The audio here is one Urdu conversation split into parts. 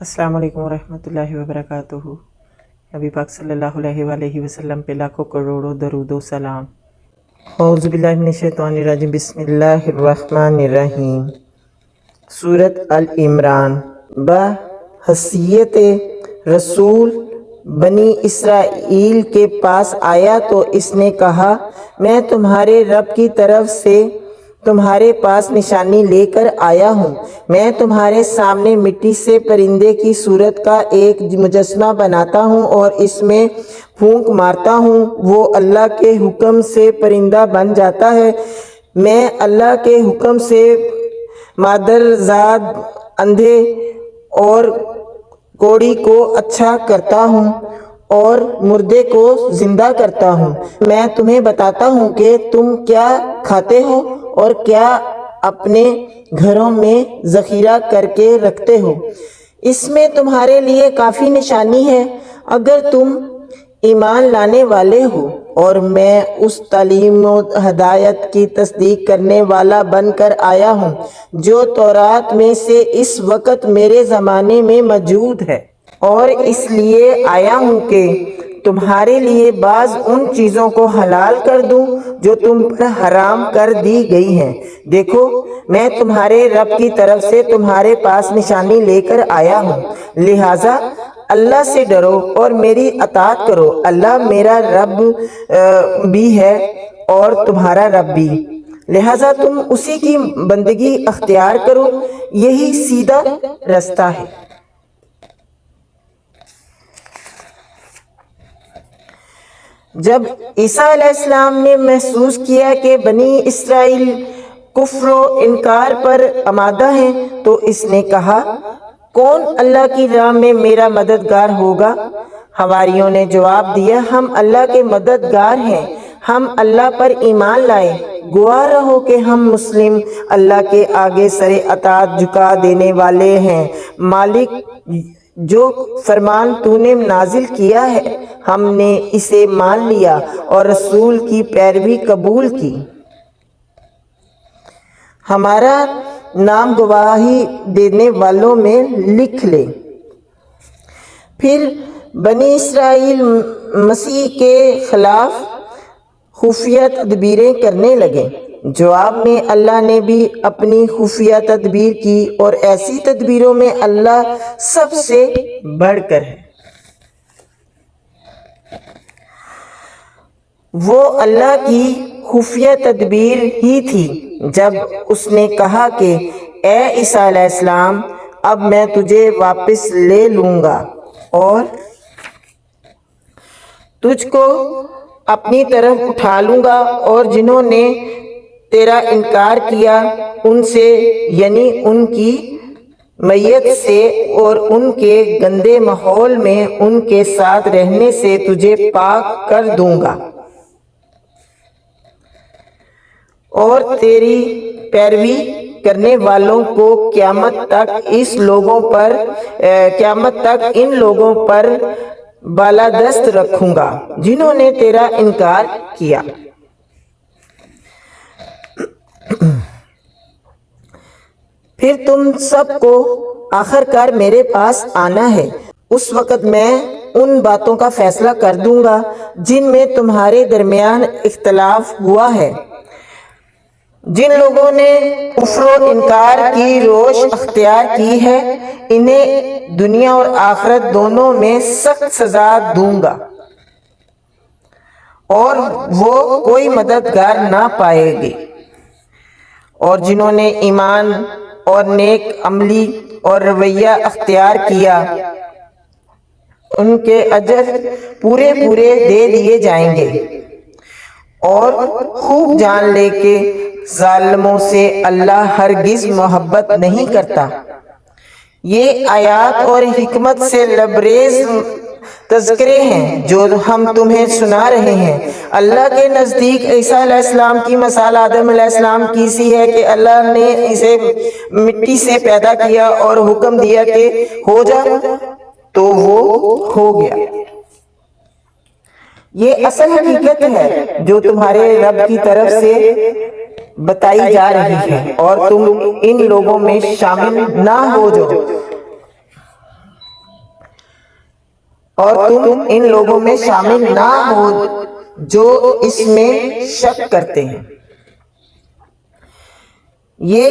السلام علیکم ورحمۃ اللہ وبرکاتہ۔ نبی پاک صلی اللہ علیہ وآلہ وسلم پہ لاکھوں کروڑوں درود و سلام۔ اعوذ باللہ من الشیطان الرجیم، بسم اللہ الرحمن الرحیم۔ سورۃ آل عمران۔ بحیثیت رسول بنی اسرائیل کے پاس آیا تو اس نے کہا، میں تمہارے رب کی طرف سے تمہارے پاس نشانی لے کر آیا ہوں۔ میں تمہارے سامنے مٹی سے پرندے کی صورت کا ایک مجسمہ بناتا ہوں اور اس میں پھونک مارتا ہوں، وہ اللہ کے حکم سے پرندہ بن جاتا ہے۔ میں اللہ کے حکم سے مادرزاد، اندھے اور کوڑی کو اچھا کرتا ہوں اور مردے کو زندہ کرتا ہوں۔ میں تمہیں بتاتا ہوں کہ تم کیا کھاتے ہو اور کیا اپنے گھروں میں ذخیرہ کر کے رکھتے ہو۔ اس میں تمہارے لیے کافی نشانی ہے اگر تم ایمان لانے والے ہو، اور میں اس تعلیم و ہدایت کی تصدیق کرنے والا بن کر آیا ہوں جو تورات میں سے اس وقت میرے زمانے میں موجود ہے، اور اس لیے آیا ہوں کہ تمہارے لیے بعض ان چیزوں کو حلال کر دوں جو تم پر حرام کر دی گئی ہیں۔ دیکھو، میں تمہارے رب کی طرف سے تمہارے پاس نشانی لے کر آیا ہوں، لہٰذا اللہ سے ڈرو اور میری اطاعت کرو۔ اللہ میرا رب بھی ہے اور تمہارا رب بھی، لہٰذا تم اسی کی بندگی اختیار کرو، یہی سیدھا رستہ ہے۔ جب عیسیٰ علیہ السلام نے محسوس کیا کہ بنی اسرائیل کفر و انکار پر آمادہ ہیں تو اس نے کہا، کون اللہ کی راہ میں میرا مددگار ہوگا؟ حواریوں نے جواب دیا، ہم اللہ کے مددگار ہیں، ہم اللہ پر ایمان لائے، گواہ رہو کہ ہم مسلم اللہ کے آگے سر اطاعت جھکا دینے والے ہیں۔ مالک، جو فرمان تو نے نازل کیا ہے ہم نے اسے مان لیا اور رسول کی پیروی قبول کی، ہمارا نام گواہی دینے والوں میں لکھ لے۔ پھر بنی اسرائیل مسیح کے خلاف خفیہ تدبیریں کرنے لگے۔ جواب میں اللہ نے بھی اپنی خفیہ تدبیر کی، اور ایسی تدبیروں میں اللہ سب سے بڑھ کر ہے۔ وہ اللہ کی خفیہ تدبیر ہی تھی جب اس نے کہا کہ اے عیسیٰ علیہ السلام، اب میں تجھے واپس لے لوں گا اور تجھ کو اپنی طرف اٹھا لوں گا، اور جنہوں نے تیرا انکار کیا ان سے، یعنی ان کی میت سے اور ان کے گندے ماحول میں ان کے ساتھ رہنے سے تجھے پاک کر دوں گا، اور تیری پیروی کرنے والوں کو قیامت تک ان لوگوں پر بالادست رکھوں گا جنہوں نے تیرا انکار کیا۔ پھر تم سب کو آخر کار میرے پاس آنا ہے، اس وقت میں ان باتوں کا فیصلہ کر دوں گا جن میں تمہارے درمیان اختلاف ہوا ہے۔ جن لوگوں نے کفر و انکار کی روش اختیار کی ہے انہیں دنیا اور آخرت دونوں میں سخت سزا دوں گا، اور وہ کوئی مددگار نہ پائے گی۔ اور جنہوں نے ایمان اور نیک عملی اور رویہ اختیار کیا ان کے اجر پورے دے دیے جائیں گے، اور خوب جان لے کہ ظالموں سے اللہ ہرگز محبت نہیں کرتا۔ یہ آیات اور حکمت سے لبریز تذکرے ہیں جو ہم تمہیں سنا رہے ہیں۔ اللہ کے نزدیک عیسیٰ علیہ السلام کی مثال آدم علیہ السلام کی سی ہے کہ اللہ نے اسے مٹی سے پیدا کیا اور حکم دیا کہ ہو جا، تو وہ ہو گیا۔ یہ اصل حقیقت ہے جو تمہارے رب کی طرف سے بتائی جا رہی ہے، اور تم ان لوگوں میں شامل نہ ہو جو اور تم ان لوگوں میں شامل نہ ہو جو اس میں شک کرتے ہیں۔ یہ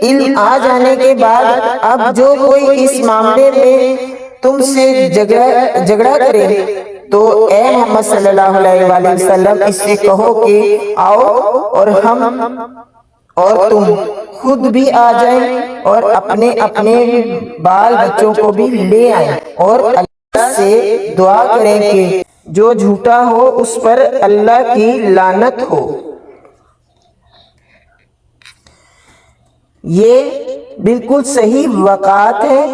علم آ جانے کے بعد اب جو کوئی اس معاملے میں تم سے جھگڑا کرے تو اے محمد صلی اللہ علیہ وآلہ وسلم اس سے کہو کہ آؤ اور ہم اور تم خود بھی آ جائیں اور اپنے اپنے بال بچوں کو بھی لے آئیں اور اللہ سے دعا کریں کہ جو جھوٹا ہو اس پر اللہ کی لعنت ہو۔ یہ بالکل صحیح وقات ہے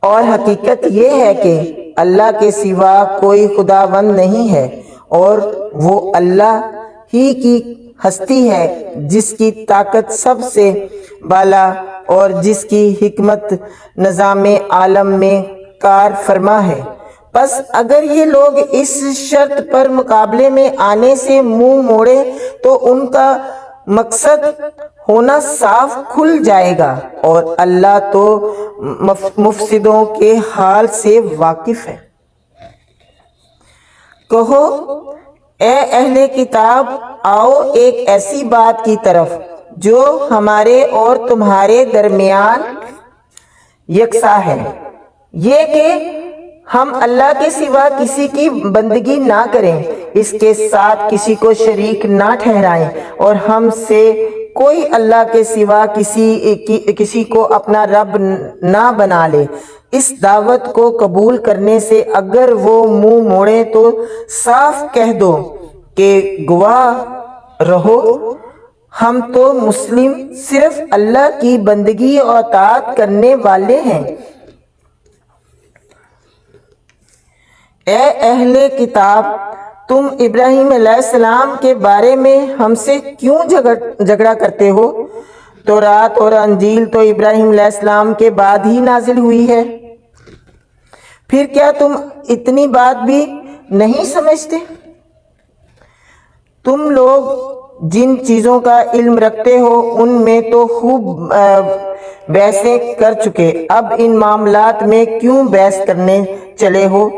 اور حقیقت یہ ہے کہ اللہ کے سوا کوئی خداوند نہیں ہے اور وہ اللہ ہی کی ہستی ہے جس کی طاقت سب سے بالا اور جس کی حکمت نظام عالم میں کار فرما ہے۔ پس اگر یہ لوگ اس شرط پر مقابلے میں آنے سے منہ موڑے تو ان کا مقصد ہونا صاف کھل جائے گا اور اللہ تو مفسدوں کے حال سے واقف ہے۔ کہو اے اہل کتاب آؤ ایک ایسی بات کی طرف جو ہمارے اور تمہارے درمیان یکساں ہے، یہ کہ ہم اللہ کے سوا کسی کی بندگی نہ کریں، اس کے ساتھ کسی کو شریک نہ ٹھہرائیں اور ہم سے کوئی اللہ کے سوا کسی کو اپنا رب نہ بنا لے۔ اس دعوت کو قبول کرنے سے اگر وہ منہ موڑے تو صاف کہہ دو کہ گواہ رہو ہم تو مسلم صرف اللہ کی بندگی اور اطاعت کرنے والے ہیں۔ اے اہل کتاب تم ابراہیم علیہ السلام کے بارے میں ہم سے کیوں جھگڑا کرتے ہو؟ تورات اور انجیل تو ابراہیم علیہ السلام کے بعد ہی نازل ہوئی ہے، پھر کیا تم اتنی بات بھی نہیں سمجھتے؟ تم لوگ جن چیزوں کا علم رکھتے ہو ان میں تو خوب بحثیں کر چکے، اب ان معاملات میں کیوں بحث کرنے چلے ہو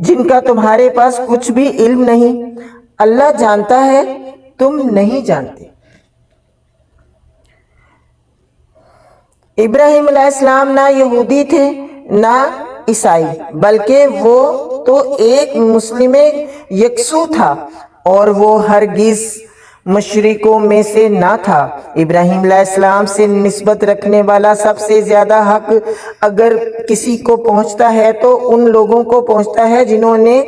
جن کا تمہارے پاس کچھ بھی علم نہیں؟ اللہ جانتا ہے تم نہیں جانتے۔ ابراہیم علیہ السلام نہ یہودی تھے نہ عیسائی، بلکہ وہ تو ایک مسلم یکسو تھا اور وہ ہرگز مشرکوں میں سے نہ تھا۔ ابراہیم علیہ السلام سے نسبت رکھنے والا سب سے زیادہ حق اگر کسی کو پہنچتا ہے تو ان لوگوں کو پہنچتا ہے جنہوں نے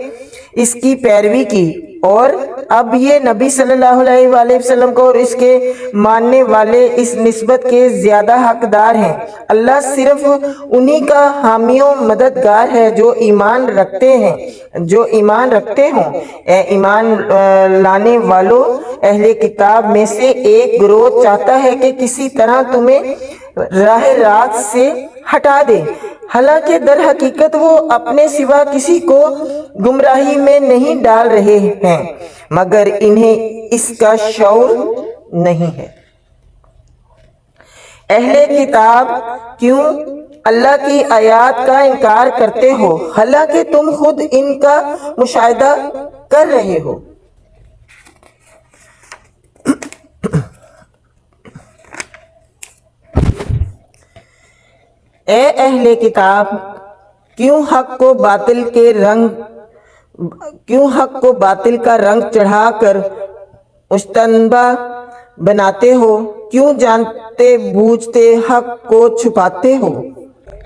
اس کی پیروی کی، اور اب یہ نبی صلی اللہ علیہ وآلہ وسلم کو اور اس کے ماننے والے اس نسبت کے زیادہ حقدار ہیں۔ اللہ صرف انہی کا حامی و مددگار ہے جو ایمان رکھتے ہوں۔ اے ایمان لانے والوں، اہل کتاب میں سے ایک گروہ چاہتا ہے کہ کسی طرح تمہیں راہ راست سے ہٹا دے، حالانکہ در حقیقت وہ اپنے سوا کسی کو گمراہی میں نہیں ڈال رہے ہیں مگر انہیں اس کا شعور نہیں ہے۔ اہل کتاب کیوں اللہ کی آیات کا انکار کرتے ہو حالانکہ تم خود ان کا مشاہدہ کر رہے ہو؟ اے اہل کتاب کیوں حق کو باطل کا رنگ چڑھا کر مشتبہ بناتے ہو؟ کیوں جانتے بوجھتے حق کو چھپاتے ہو؟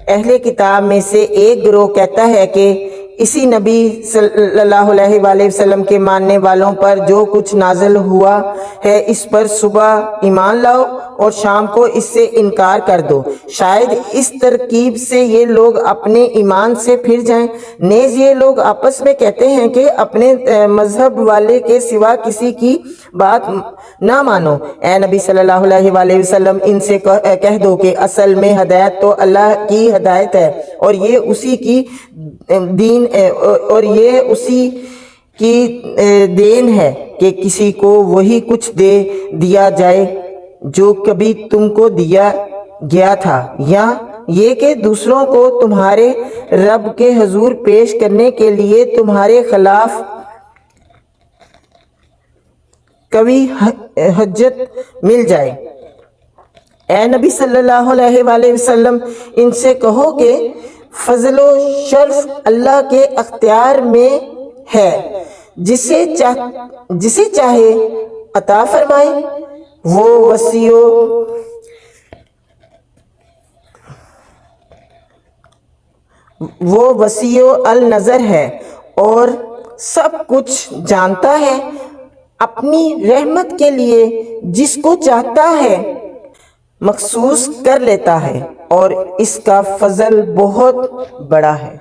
اہل کتاب میں سے ایک گروہ کہتا ہے کہ اسی نبی صلی اللہ علیہ وآلہ وسلم کے ماننے والوں پر جو کچھ نازل ہوا ہے اس پر صبح ایمان لاؤ اور شام کو اس سے انکار کر دو، شاید اس ترکیب سے یہ لوگ اپنے ایمان سے پھر جائیں۔ نیز یہ لوگ آپس میں کہتے ہیں کہ اپنے مذہب والے کے سوا کسی کی بات نہ مانو۔ اے نبی صلی اللہ علیہ وآلہ وسلم ان سے کہہ دو کہ اصل میں ہدایت تو اللہ کی ہدایت ہے اور یہ اسی کی دین ہے کہ کسی کو وہی کچھ دے دیا جائے جو کبھی تم کو دیا گیا تھا، یا یہ کہ دوسروں کو تمہارے رب کے حضور پیش کرنے کے لیے تمہارے خلاف کوئی حجت مل جائے۔ اے نبی صلی اللہ علیہ وآلہ وسلم، ان سے کہو کہ فضل و شرف اللہ کے اختیار میں ہے، جسے چاہے عطا فرمائے۔ وہ وسیع النظر ہے اور سب کچھ جانتا ہے، اپنی رحمت کے لیے جس کو چاہتا ہے مخصوص کر لیتا ہے، اور اس کا فضل بہت بڑا ہے۔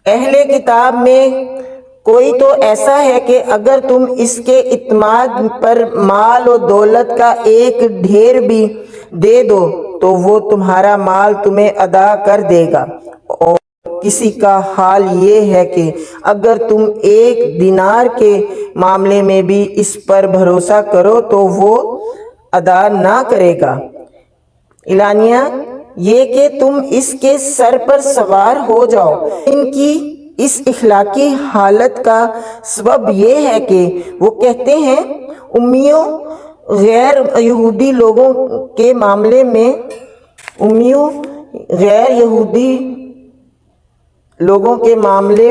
اہل کتاب میں کوئی تو ایسا ہے کہ اگر تم اس کے اعتماد پر مال و دولت کا ایک ڈھیر بھی دے دو تو وہ تمہارا مال تمہیں ادا کر دے گا، اور کسی کا حال یہ ہے کہ اگر تم ایک دینار کے معاملے میں بھی اس پر بھروسہ کرو تو وہ ادا نہ کرے گا۔ اعلانیہ یہ کہ تم اس کے سر پر سوار ہو جاؤ۔ ان کی اس اخلاقی حالت کا سبب یہ ہے کہ وہ کہتے ہیں امیوں غیر یہودی لوگوں کے معاملے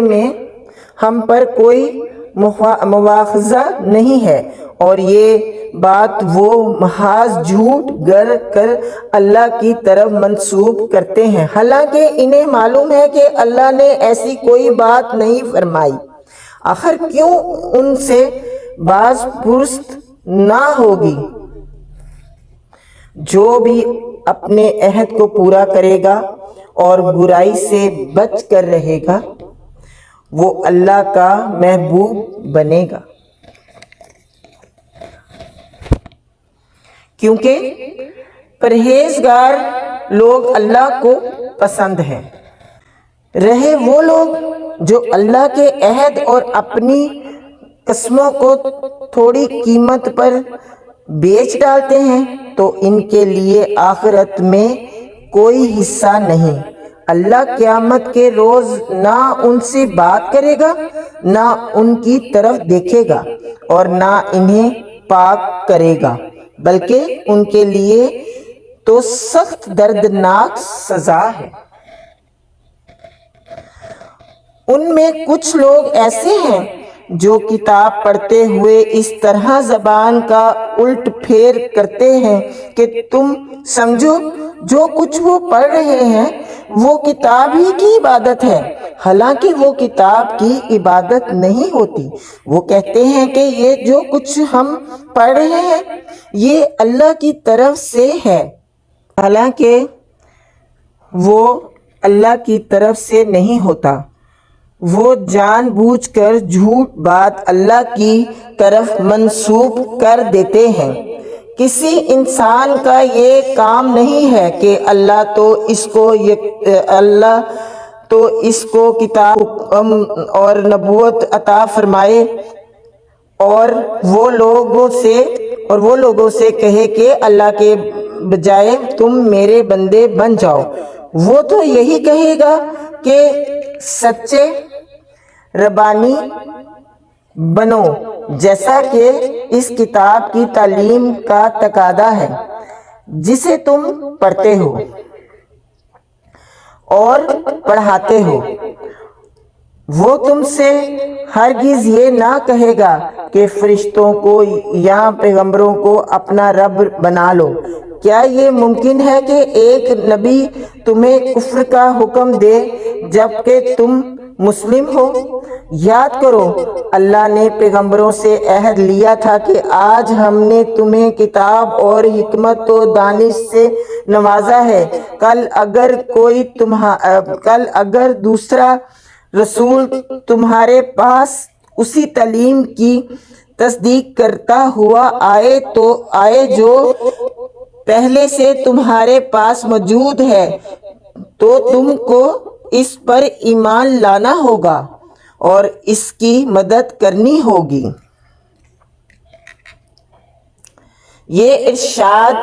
میں ہم پر کوئی مواخذہ نہیں ہے، اور یہ بات وہ محض جھوٹ گڑھ کر اللہ کی طرف منسوب کرتے ہیں، حالانکہ انہیں معلوم ہے کہ اللہ نے ایسی کوئی بات نہیں فرمائی۔ آخر کیوں ان سے باز پرست نہ ہوگی؟ جو بھی اپنے عہد کو پورا کرے گا اور برائی سے بچ کر رہے گا وہ اللہ کا محبوب بنے گا، کیونکہ پرہیزگار لوگ اللہ کو پسند ہیں۔ رہے وہ لوگ جو اللہ کے عہد اور اپنی قسموں کو تھوڑی قیمت پر بیچ ڈالتے ہیں تو ان کے لیے آخرت میں کوئی حصہ نہیں۔ اللہ قیامت کے روز نہ ان سے بات کرے گا، نہ ان کی طرف دیکھے گا، اور نہ انہیں پاک کرے گا، بلکہ ان کے لیے تو سخت دردناک سزا ہے۔ ان میں کچھ لوگ ایسے ہیں جو کتاب پڑھتے ہوئے اس طرح زبان کا الٹ پھیر کرتے ہیں کہ تم سمجھو جو کچھ وہ پڑھ رہے ہیں وہ کتاب ہی کی عبادت ہے، حالانکہ وہ کتاب کی عبادت نہیں ہوتی۔ وہ کہتے ہیں کہ یہ جو کچھ ہم پڑھ رہے ہیں یہ اللہ کی طرف سے ہے، حالانکہ وہ اللہ کی طرف سے نہیں ہوتا۔ وہ جان بوجھ کر جھوٹ بات اللہ کی طرف منسوب کر دیتے ہیں۔ کسی انسان کا یہ کام نہیں ہے کہ اللہ تو اس کو کتاب اور نبوت عطا فرمائے اور وہ لوگوں سے کہے کہ اللہ کے بجائے تم میرے بندے بن جاؤ۔ وہ تو یہی کہے گا کہ سچے ربانی بنو، جیسا کہ اس کتاب کی تعلیم کا تقاضا ہے جسے تم پڑھتے ہو اور پڑھاتے ہو۔ وہ تم سے ہرگز یہ نہ کہے گا کہ فرشتوں کو یا پیغمبروں کو اپنا رب بنا لو۔ کیا یہ ممکن ہے کہ ایک نبی تمہیں کفر کا حکم دے جبکہ تم مسلم ہو؟ یاد کرو اللہ نے پیغمبروں سے عہد لیا تھا کہ آج ہم نے تمہیں کتاب اور حکمت و دانش سے نوازا ہے۔ کل اگر دوسرا رسول تمہارے پاس اسی تعلیم کی تصدیق کرتا ہوا آئے جو پہلے سے تمہارے پاس موجود ہے تو تم کو اس پر ایمان لانا ہوگا اور اس کی مدد کرنی ہوگی۔ یہ ارشاد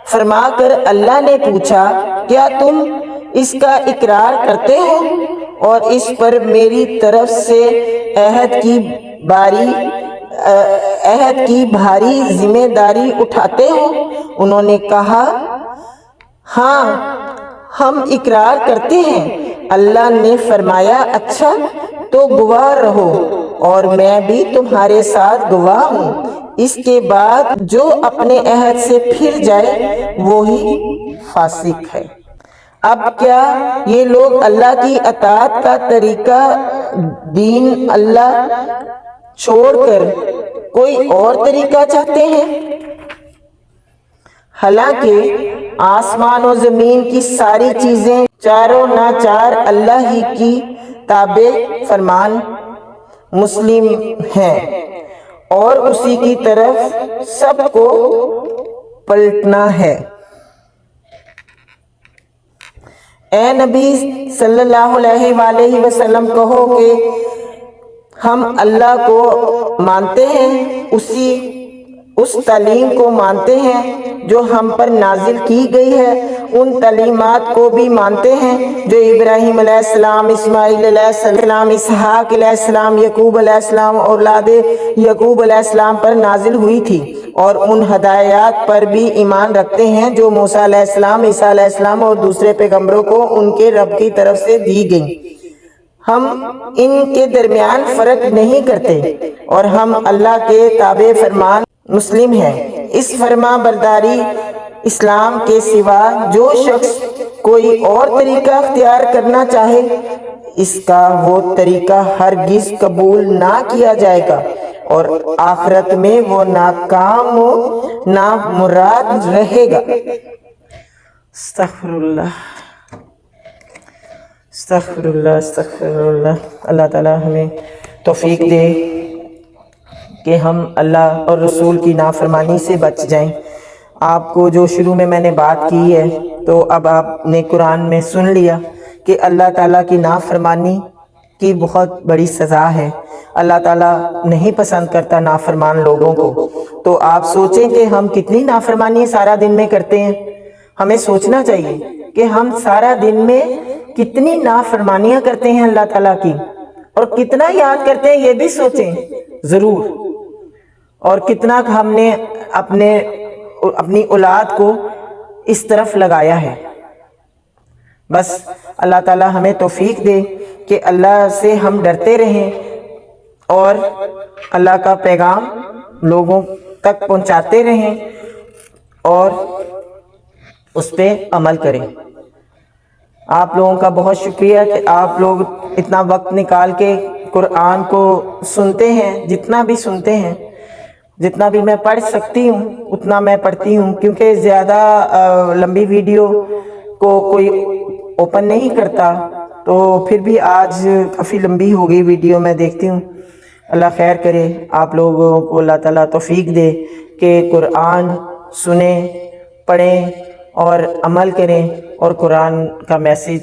فرما کر اللہ نے پوچھا کیا تم اس کا اقرار کرتے ہو اور اس پر میری طرف سے عہد کی بھاری ذمہ داری اٹھاتے ہو؟ انہوں نے کہا ہاں ہم اقرار کرتے ہیں۔ اللہ نے فرمایا اچھا تو گواہ رہو اور میں بھی تمہارے ساتھ گواہ ہوں، اس کے بعد جو اپنے عہد سے پھر جائے وہی فاسق ہے۔ اب کیا یہ لوگ اللہ کی اطاعت کا طریقہ دین اللہ چھوڑ کر کوئی اور طریقہ چاہتے ہیں؟ حالانکہ آسمان و زمین کی ساری چیزیں چاروں ناچار اللہ ہی کی تابع فرمان مسلم ہیں اور اسی کی طرف سب کو پلٹنا ہے۔ اے نبی صلی اللہ علیہ وآلہ وسلم کہو کہ ہم اللہ کو مانتے ہیں، اس تعلیم کو مانتے ہیں جو ہم پر نازل کی گئی ہے، ان تعلیمات کو بھی مانتے ہیں جو ابراہیم علیہ السلام، اسماعیل علیہ السلام، اسحاق علیہ السلام، یعقوب علیہ السلام اور اولاد یعقوب علیہ السلام پر نازل ہوئی تھی، اور ان ہدایات پر بھی ایمان رکھتے ہیں جو موسیٰ علیہ السلام، عیسیٰ علیہ السلام اور دوسرے پیغمبروں کو ان کے رب کی طرف سے دی گئیں۔ ہم ان کے درمیان فرق نہیں کرتے اور ہم اللہ کے تابع فرمان مسلم ہیں۔ اس فرما برداری اسلام کے سوا جو شخص کوئی اور طریقہ اختیار کرنا چاہے اس کا وہ طریقہ ہرگز قبول نہ کیا جائے گا اور آخرت میں وہ ناکام و نامراد رہے گا۔ استغفر اللہ استغفر اللہ استغفر اللہ۔ اللہ تعالی ہمیں توفیق دے کہ ہم اللہ اور رسول کی نافرمانی سے بچ جائیں۔ آپ کو جو شروع میں نے بات کی ہے تو اب آپ نے قرآن میں سن لیا کہ اللہ تعالیٰ کی نافرمانی کی بہت بڑی سزا ہے۔ اللہ تعالیٰ نہیں پسند کرتا نافرمان لوگوں کو۔ تو آپ سوچیں کہ ہم کتنی نافرمانی سارا دن میں کرتے ہیں۔ ہمیں سوچنا چاہیے کہ ہم سارا دن میں کتنی نافرمانیاں کرتے ہیں اللہ تعالیٰ کی، اور کتنا یاد کرتے ہیں یہ بھی سوچیں ضرور، اور کتنا ہم نے اپنی اولاد کو اس طرف لگایا ہے۔ بس اللہ تعالیٰ ہمیں توفیق دے کہ اللہ سے ہم ڈرتے رہیں اور اللہ کا پیغام لوگوں تک پہنچاتے رہیں اور اس پہ عمل کریں۔ آپ لوگوں کا بہت شکریہ کہ آپ لوگ اتنا وقت نکال کے قرآن کو سنتے ہیں، جتنا بھی سنتے ہیں، جتنا بھی میں پڑھ سکتی ہوں اتنا میں پڑھتی ہوں، کیونکہ زیادہ لمبی ویڈیو کو کوئی اوپن نہیں کرتا، تو پھر بھی آج کافی لمبی ہو گئی ویڈیو، میں دیکھتی ہوں۔ اللہ خیر کرے، آپ لوگوں کو اللہ تعالیٰ توفیق دے کہ قرآن سنیں، پڑھیں اور عمل کریں اور قرآن کا میسیج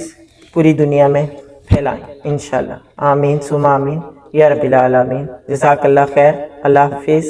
پوری دنیا میں پھیلائیں انشاءاللہ۔ آمین ثم آمین یا رب العالمین۔ جزاک اللہ خیر۔ اللہ حافظ۔